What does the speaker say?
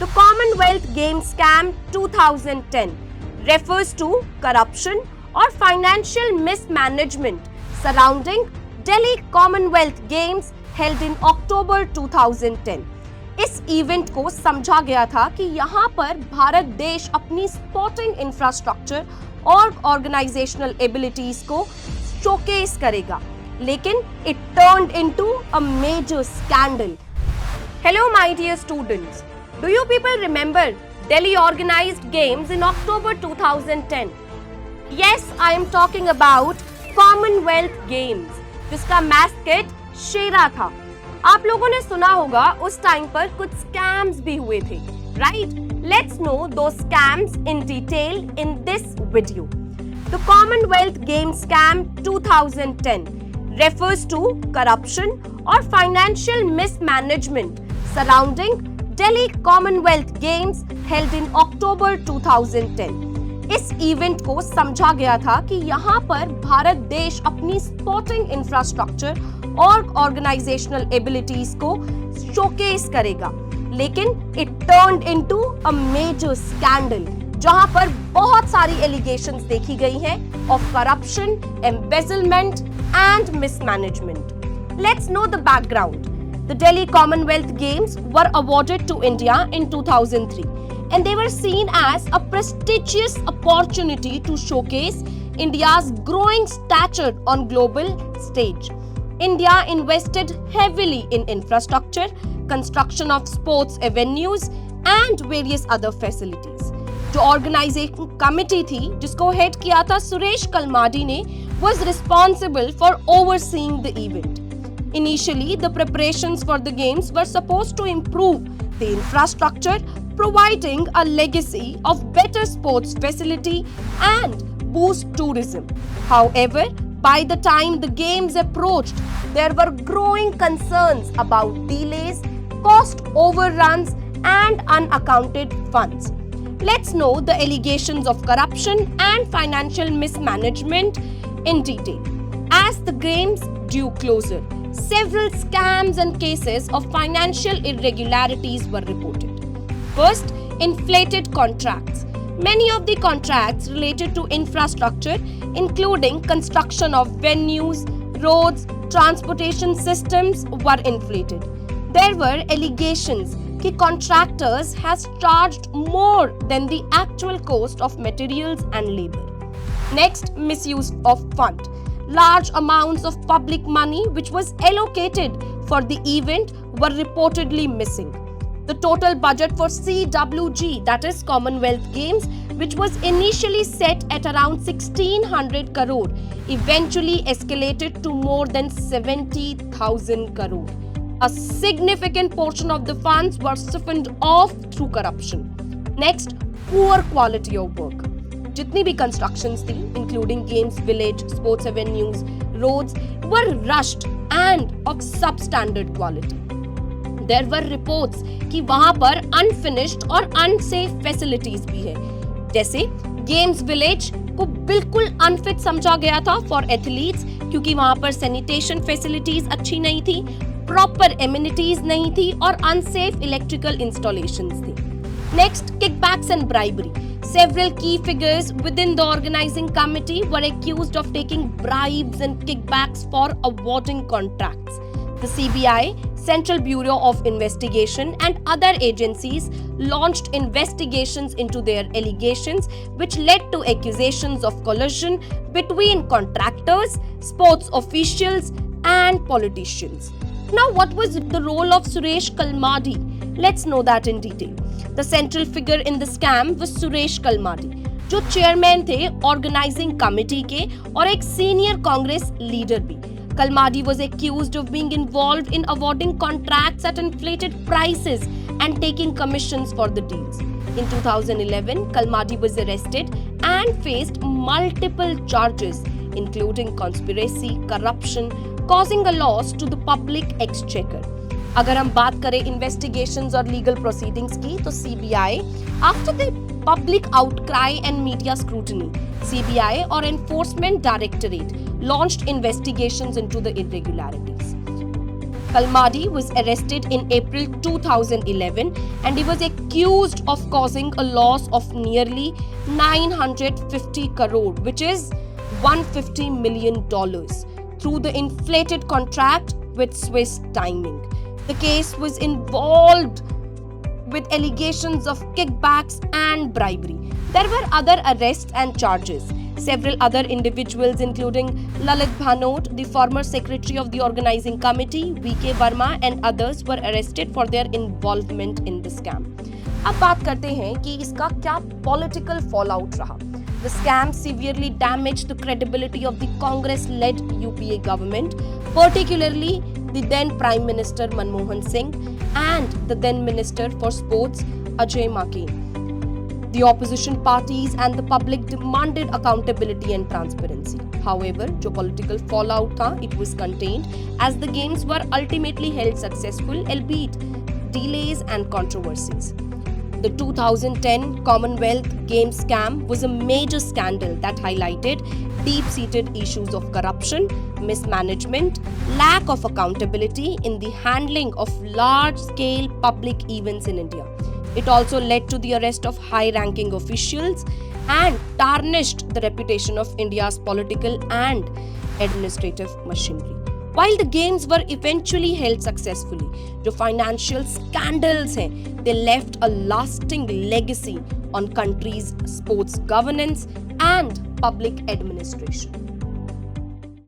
The Commonwealth Games Scam 2010 refers to corruption or financial mismanagement surrounding Delhi Commonwealth Games held in October 2010. इस event को समझा गया था कि यहाँ पर भारत देश अपनी स्पोर्टिंग इंफ्रास्ट्रक्चर और ऑर्गेनाइजेशनल एबिलिटीज को शोकेस करेगा, लेकिन it turned into a major scandal. Hello my dear students, do you people remember Delhi organized games in October 2010? Yes, I am talking about Commonwealth Games, जिसका mascot शेरा था. आप लोगों ने सुना होगा उस टाइम पर कुछ स्कैम्स भी हुए थे, right? Let's no those scams in detail in this video. The Commonwealth Games Scam 2010 refers to corruption or financial mismanagement surrounding Delhi Commonwealth Games held in October 2010. इस इवेंट को समझा गया था कि यहाँ पर भारत देश अपनी स्पोर्टिंग इंफ्रास्ट्रक्चर और ऑर्गेनाइजेशनल एबिलिटीज को शोकेस करेगा, लेकिन it turned into a major scandal, जहां पर बहुत सारी एलिगेशंस देखी गई हैं of corruption, embezzlement and mismanagement. Let's know the background. The Delhi Commonwealth Games were awarded to India in 2003 and they were seen as a prestigious opportunity to showcase India's growing stature on global stage. India invested heavily in infrastructure, construction of sports avenues and various other facilities. जो organisation committee थी जिसको head किया था सुरेश कलमाडी ने, was responsible for overseeing the event. Initially, the preparations for the games were supposed to improve the infrastructure, providing a legacy of better sports facility and boost tourism. However, by the time the games approached, there were growing concerns about delays, cost overruns, and unaccounted funds. Let's know the allegations of corruption and financial mismanagement in detail. As the games drew closer, several scams and cases of financial irregularities were reported. First, inflated contracts. Many of the contracts related to infrastructure, including construction of venues, roads, transportation systems, were inflated. There were allegations that contractors has charged more than the actual cost of materials and labor. Next, misuse of fund. Large amounts of public money which was allocated for the event were reportedly missing. The total budget for CWG, that is Commonwealth Games, which was initially set at around 1600 crore, eventually escalated to more than 70,000 crore. A significant portion of the funds were siphoned off through corruption. Next, poor quality of work. जितनी भी constructions थी, including games village, sports avenues, roads, were rushed and of substandard quality. There were reports कि वहां पर unfinished और unsafe facilities भी है. जैसे गेम्स विलेज को बिल्कुल अनफिट समझा गया था फॉर एथलीट्स, क्योंकि वहां पर सैनिटेशन फैसिलिटीज अच्छी नहीं थी, प्रॉपर एमिनिटीज नहीं थी और अनसेफ इलेक्ट्रिकल इंस्टॉलेशंस थी. Next, kickbacks and bribery. Several key figures within the organizing committee were accused of taking bribes and kickbacks for awarding contracts. The CBI, Central Bureau of Investigation, and other agencies launched investigations into their allegations, which led to accusations of collusion between contractors, sports officials, and politicians. Now, what was the role of Suresh Kalmadi? Let's know that in detail. The central figure in the scam was Suresh Kalmadi, जो chairman थे organising committee के और एक senior Congress leader भी. Kalmadi was accused of being involved in awarding contracts at inflated prices and taking commissions for the deals. In 2011, Kalmadi was arrested and faced multiple charges, including conspiracy, corruption, causing a loss to the public exchequer. अगर हम बात करें investigations और legal proceedings की, तो CBI, after the public outcry and media scrutiny, CBI और enforcement directorate launched investigations into the irregularities. Kalmadi was arrested in April 2011 and he was accused of causing a loss of nearly 950 crore, which is $150 million, through the inflated contract with Swiss Timing. The case was involved with allegations of kickbacks and bribery. There were other arrests and charges. Several other individuals, including Lalit Bhanot, the former secretary of the organizing committee, V.K. Verma, and others, were arrested for their involvement in the scam. अब बात करते हैं कि इसका क्या political fallout रहा. The scam severely damaged the credibility of the Congress-led UPA government, particularly the then Prime Minister Manmohan Singh and the then Minister for Sports Ajay Maken. The opposition parties and the public demanded accountability and transparency. However, जो political fallout था, it was contained as the games were ultimately held successful, albeit delays and controversies. The 2010 Commonwealth Games scam was a major scandal that highlighted deep-seated issues of corruption, mismanagement, lack of accountability in the handling of large-scale public events in India. It also led to the arrest of high-ranking officials and tarnished the reputation of India's political and administrative machinery. While the games were eventually held successfully, the financial scandals they left a lasting legacy on country's sports governance and public administration.